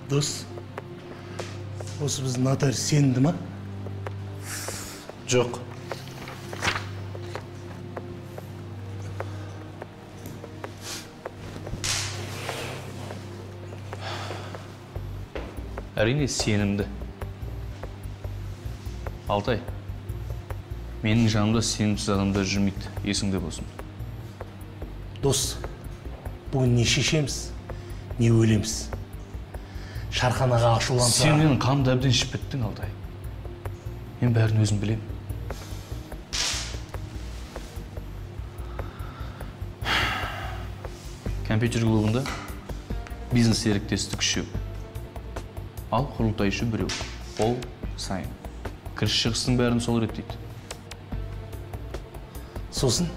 Дос, осы біздің нотариус сенді ма? Жоқ. Әрине сенімді. Алтай, менің жанымда сенімсіз адамдар жүрмейді, есіңде болсын. Дос, бүгін не шешеміз, не өлеміз. Шарханаға ашуланса... Сен менің қамды әбден ішіп біттің, Алтай. Мен бәрін өзім білем. Компьютер клубында бизнес серіктестік үшеу. Ал құрылтайшы біреу. Ол сайын. Кіріс шығыстың бәрін сол реттейді. Сосын